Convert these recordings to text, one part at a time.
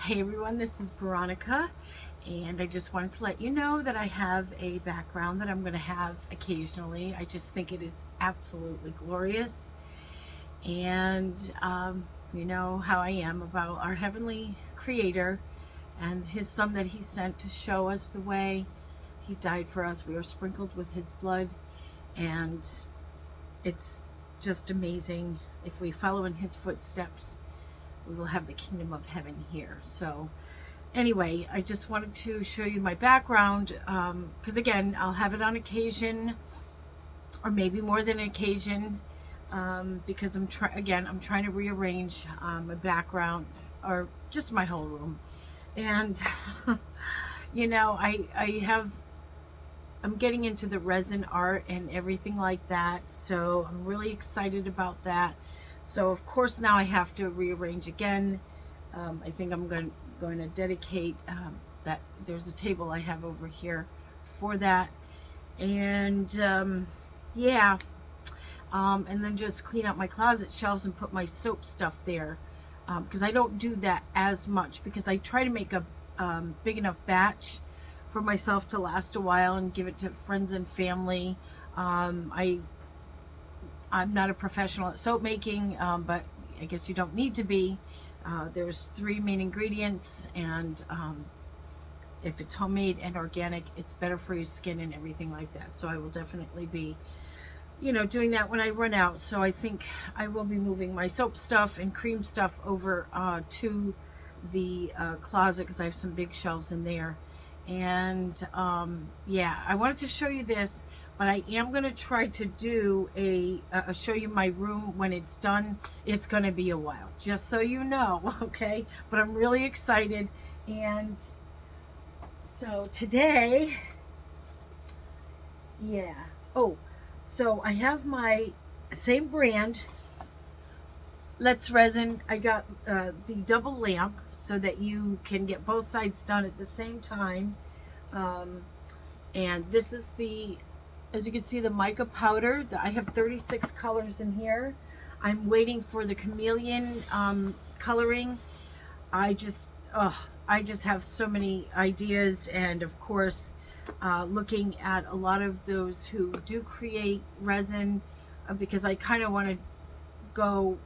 Hey everyone, this is Veronica, and I just wanted to let you know that I have a background that I'm going to have occasionally. I just think it is absolutely glorious, and you know how I am about our Heavenly Creator and His Son that He sent to show us the way. He died for us. We are sprinkled with His blood, and it's just amazing. If we follow in His footsteps, we will have the kingdom of heaven here. So anyway, I just wanted to show you my background, because again, I'll have it on occasion, or maybe more than occasion, because I'm trying to rearrange my background, or just my whole room. And you know, I'm getting into the resin art and everything like that, so I'm really excited about that. So of course now I have to rearrange again. I think I'm going to dedicate that. There's a table I have over here for that, and yeah, and then just clean out my closet shelves and put my soap stuff there, because I don't do that as much, because I try to make a big enough batch for myself to last a while and give it to friends and family. I'm not a professional at soap making, but I guess you don't need to be. There's 3 main ingredients, and if it's homemade and organic, it's better for your skin and everything like that. So I will definitely be, you know, doing that when I run out. So I think I will be moving my soap stuff and cream stuff over to the closet, because I have some big shelves in there. And yeah, I wanted to show you this, but I am going to try to do show you my room when it's done. It's going to be a while, just so you know, okay? But I'm really excited. And so today, yeah. Oh, so I have my same brand, Let's Resin. I got the double lamp so that you can get both sides done at the same time. And this is the, as you can see, the mica powder. I have 36 colors in here. I'm waiting for the chameleon coloring. I just have so many ideas, and of course, looking at a lot of those who do create resin, because I kind of want to go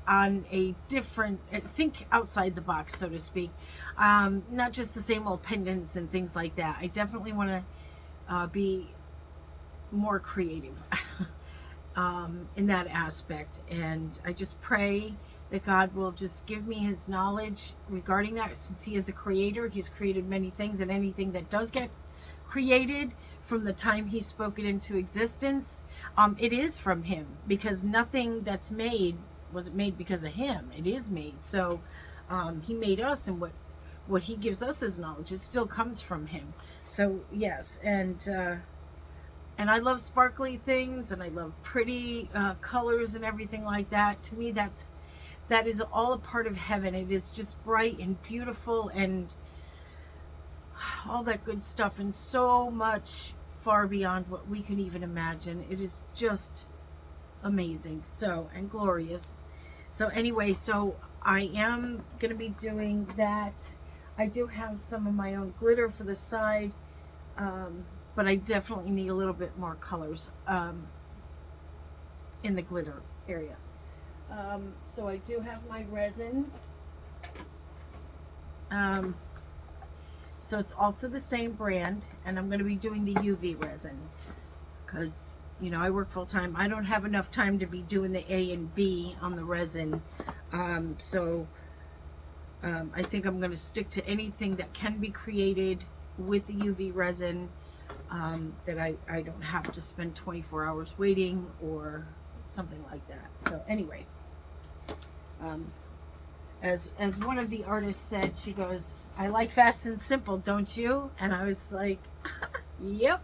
on a different, think outside the box, so to speak, not just the same old pendants and things like that. I definitely want to be more creative in that aspect, and I just pray that God will just give me His knowledge regarding that. Since He is a creator, He's created many things, and anything that does get created from the time He spoke it into existence, it is from Him, because nothing that's made wasn't made because of Him. It is made. So He made us, and what He gives us as knowledge, it still comes from Him. So yes, and I love sparkly things, and I love pretty colors and everything like that. To me, that is all a part of heaven. It is just bright and beautiful and all that good stuff, and so much far beyond what we can even imagine. It is just amazing, so, and glorious. So anyway, so I am going to be doing that. I do have some of my own glitter for the side, but I definitely need a little bit more colors in the glitter area. So I do have my resin. So it's also the same brand, and I'm going to be doing the UV resin, because, you know, I work full time. I don't have enough time to be doing the A and B on the resin. So I think I'm going to stick to anything that can be created with the UV resin, that I don't have to spend 24 hours waiting or something like that. So anyway, as one of the artists said, she goes, "I like fast and simple, don't you?" And I was like, yep,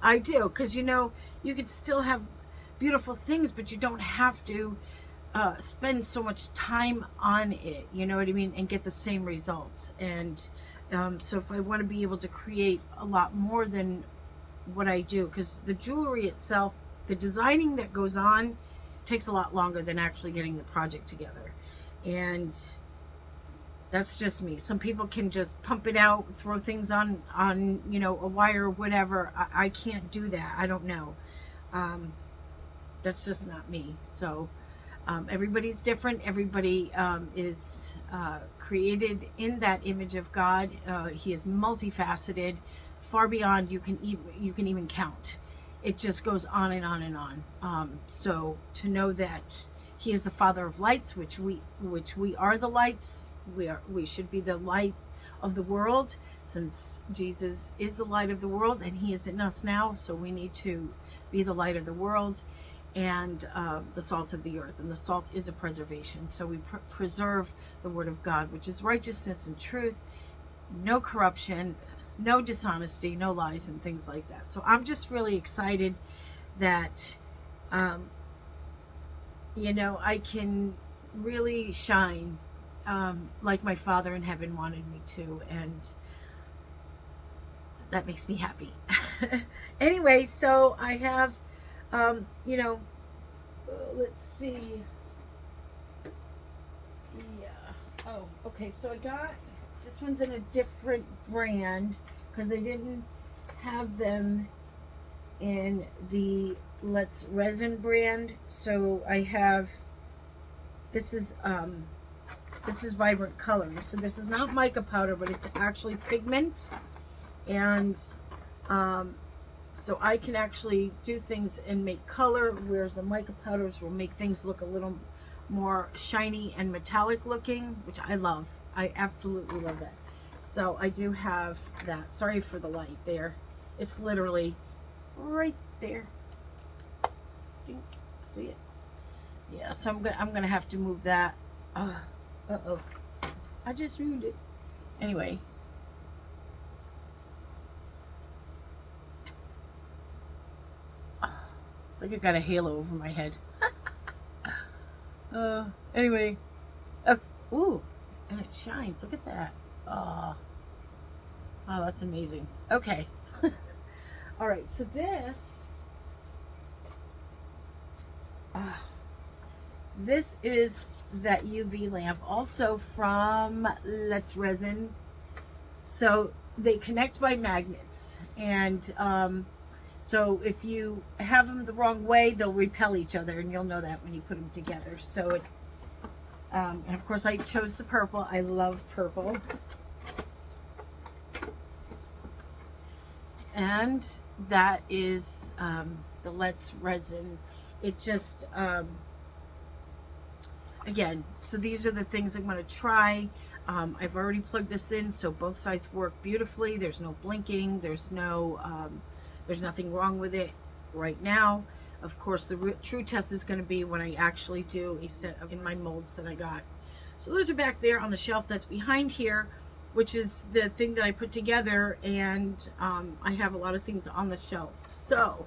I do, because, you know, you could still have beautiful things, but you don't have to spend so much time on it, you know what I mean, and get the same results. And so if I want to be able to create a lot more than what I do, because the jewelry itself, the designing that goes on, takes a lot longer than actually getting the project together. And That's just me. Some people can just pump it out, throw things on you know, a wire or whatever. I can't do that. I don't know. That's just not me. So everybody's different. Everybody is created in that image of God. He is multifaceted, far beyond you can even count. It just goes on and on and on. So to know that He is the Father of lights, which we are the lights. We should be the light of the world, since Jesus is the light of the world and He is in us now. So we need to be the light of the world and the salt of the earth. And the salt is a preservation. So we preserve the Word of God, which is righteousness and truth, no corruption, no dishonesty, no lies and things like that. So I'm just really excited that, you know, I can really shine like my Father in heaven wanted me to, and that makes me happy. Anyway, so I have, you know, let's see. Yeah. Oh, okay. So I got, this one's in a different brand because they didn't have them in the Resin brand. So I have, this is Vibrant Color. So this is not mica powder, but it's actually pigment. And so I can actually do things and make color, whereas the mica powders will make things look a little more shiny and metallic looking, which I love. I absolutely love that. So I do have that. Sorry for the light there. It's literally right there. See it? Yeah, so I'm gonna have to move that. Uh-oh. I just ruined it. Anyway. It's like I got a halo over my head. Anyway. Ooh, and it shines. Look at that. Oh, that's amazing. Okay. All right, so this is that UV lamp, also from Resin. So they connect by magnets, and so if you have them the wrong way, they'll repel each other, and you'll know that when you put them together. So it, and of course I chose the purple. I love purple. And that is the Resin. It just, again, so these are the things I'm going to try. I've already plugged this in, so both sides work beautifully. There's no blinking. There's nothing wrong with it right now. Of course, the true test is going to be when I actually do a set of in my molds that I got. So those are back there on the shelf that's behind here, which is the thing that I put together, and I have a lot of things on the shelf. So,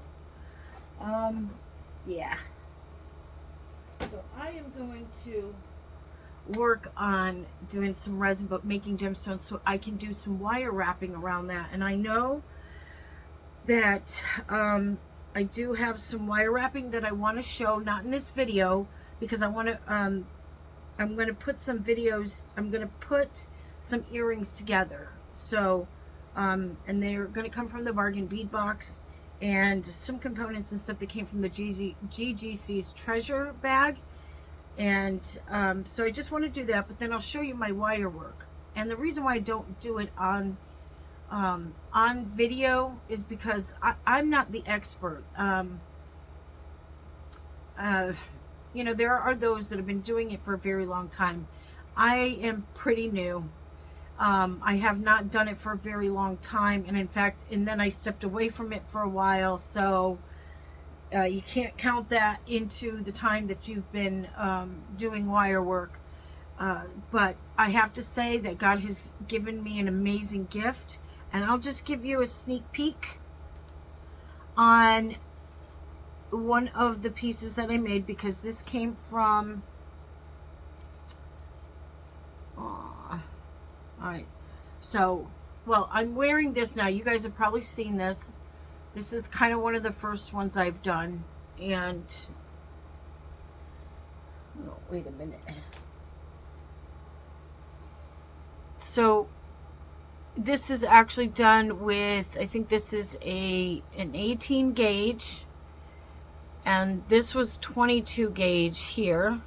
yeah. So I am going to work on doing some resin, but making gemstones so I can do some wire wrapping around that. And I know that I do have some wire wrapping that I want to show, not in this video, because I want to, I'm going to put some videos, I'm going to put some earrings together. So, and they're going to come from the bargain bead box, and some components and stuff that came from the GGC's treasure bag. And so I just want to do that, but then I'll show you my wire work. And the reason why I don't do it on video is because I'm not the expert. You know, there are those that have been doing it for a very long time. I am pretty new. I have not done it for a very long time, and in fact, and then I stepped away from it for a while, so you can't count that into the time that you've been doing wire work. But I have to say that God has given me an amazing gift, and I'll just give you a sneak peek on one of the pieces that I made, because this came from alright, so, well, I'm wearing this now. You guys have probably seen this. This is kind of one of the first ones I've done. And, oh, wait a minute. So this is actually done with, I think this is an 18 gauge, and this was 22 gauge here.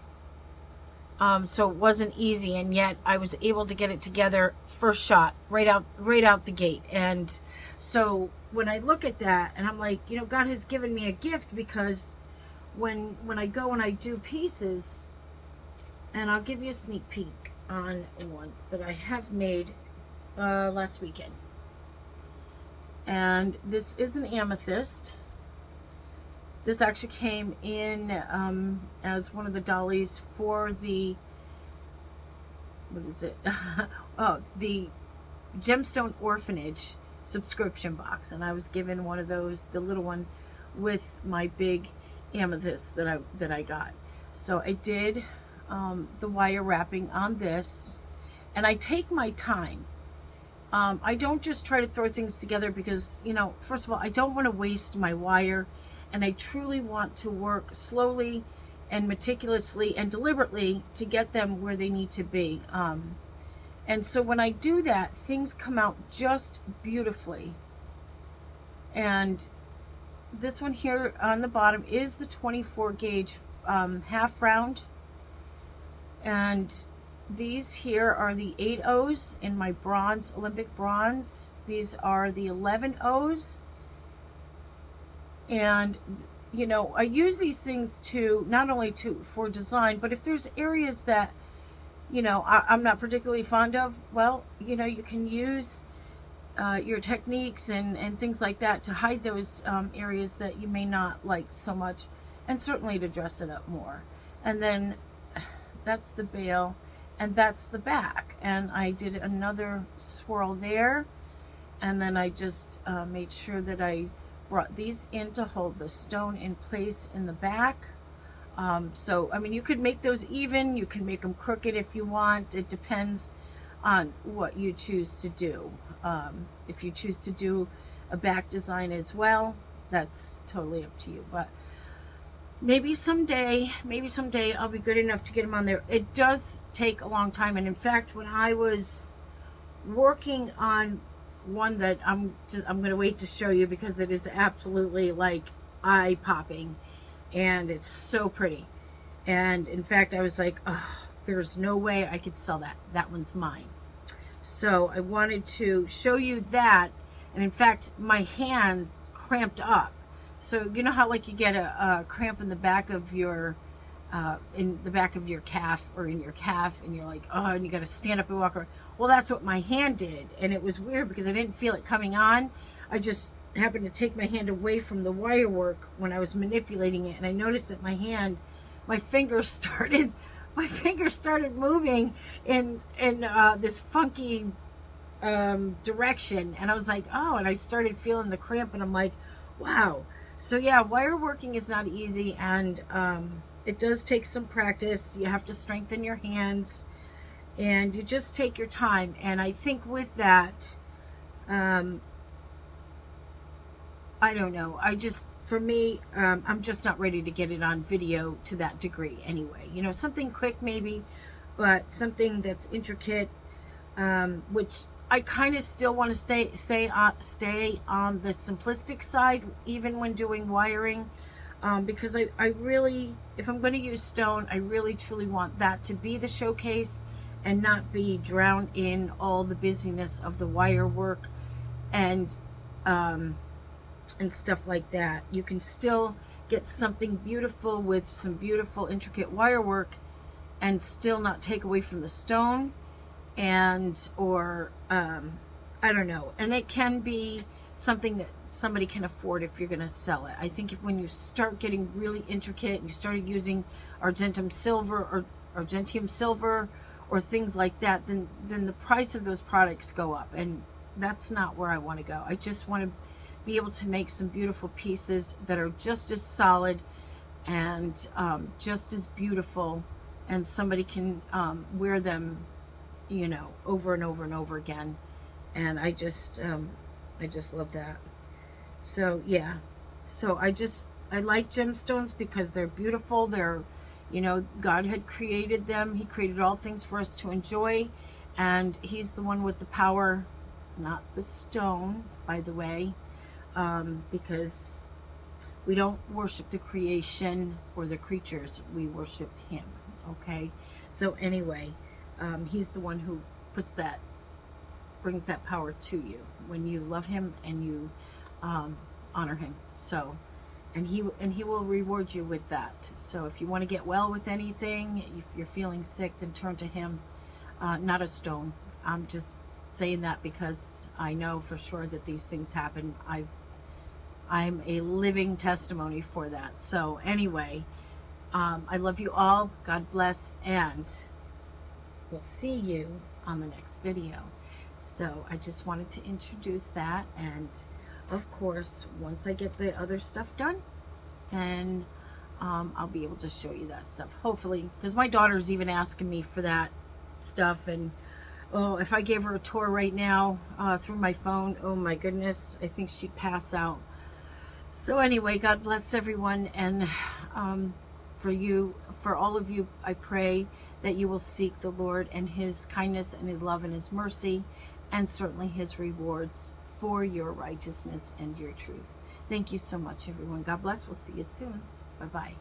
So it wasn't easy, and yet I was able to get it together first shot, right out the gate. And so when I look at that, and I'm like, you know, God has given me a gift, because when I go and I do pieces, and I'll give you a sneak peek on one that I have made last weekend. And this is an amethyst. This actually came in as one of the dollies for the, what is it? Oh, the Gemstone Orphanage subscription box. And I was given one of those, the little one, with my big amethyst that I got. So I did the wire wrapping on this, and I take my time. I don't just try to throw things together because, you know, first of all, I don't want to waste my wire, and I truly want to work slowly and meticulously and deliberately to get them where they need to be. And so when I do that, things come out just beautifully. And this one here on the bottom is the 24 gauge half round. And these here are the 8 O's in my bronze, Olympic bronze. These are the 11 O's. And, you know, I use these things to, not only for design, but if there's areas that, you know, I'm not particularly fond of, well, you know, you can use your techniques and things like that to hide those areas that you may not like so much, and certainly to dress it up more. And then that's the bail, and that's the back. And I did another swirl there, and then I just made sure that I brought these in to hold the stone in place in the back. So, I mean, you could make those even, you can make them crooked if you want. It depends on what you choose to do. If you choose to do a back design as well, that's totally up to you. But maybe someday I'll be good enough to get them on there. It does take a long time. And in fact, when I was working on one that I'm going to wait to show you, because it is absolutely like eye-popping, and it's so pretty. And in fact, I was like, oh, there's no way I could sell that. That one's mine. So I wanted to show you that. And in fact, my hand cramped up. So you know how like you get a cramp in the back of your calf, or in your calf, and you're like, oh, and you got to stand up and walk around. Well, that's what my hand did. And it was weird because I didn't feel it coming on. I just happened to take my hand away from the wire work when I was manipulating it, and I noticed that my fingers started moving in this funky direction. And I was like, oh, and I started feeling the cramp, and I'm like, wow. So yeah, wire working is not easy, and it does take some practice. You have to strengthen your hands, and you just take your time. And I think with that, I don't know, for me, I'm just not ready to get it on video to that degree anyway. You know, something quick maybe, but something that's intricate, which I kind of still want to stay on the simplistic side, even when doing wiring, because I really, if I'm going to use stone, I really truly want that to be the showcase and not be drowned in all the busyness of the wire work and stuff like that. You can still get something beautiful with some beautiful intricate wire work and still not take away from the stone, or I don't know. And it can be something that somebody can afford if you're going to sell it. I think when you start getting really intricate and you started using argentium silver or things like that, then the price of those products go up, and that's not where I want to go. I just want to be able to make some beautiful pieces that are just as solid and just as beautiful, and somebody can wear them, you know, over and over and over again. And I just love that. So yeah, so I like gemstones because they're beautiful. They're, you know, God had created them. He created all things for us to enjoy, And he's the one with the power, not the stone, by the way, because we don't worship the creation or the creatures. We worship him, okay? So anyway, he's the one who brings that power to you when you love him and you honor him. So, and he will reward you with that. So if you want to get well with anything, if you're feeling sick, then turn to him, not a stone. I'm just saying that because I know for sure that these things happen. I'm a living testimony for that. So anyway, I love you all. God bless, and we'll see you on the next video. So I just wanted to introduce that, and of course, once I get the other stuff done, then I'll be able to show you that stuff, hopefully, because my daughter's even asking me for that stuff. And oh, if I gave her a tour right now through my phone, oh my goodness, I think she'd pass out. So anyway, God bless everyone, and for all of you, I pray that you will seek the Lord and his kindness and his love and his mercy, and certainly his rewards for your righteousness and your truth. Thank you so much, everyone. God bless. We'll see you soon. Bye-bye.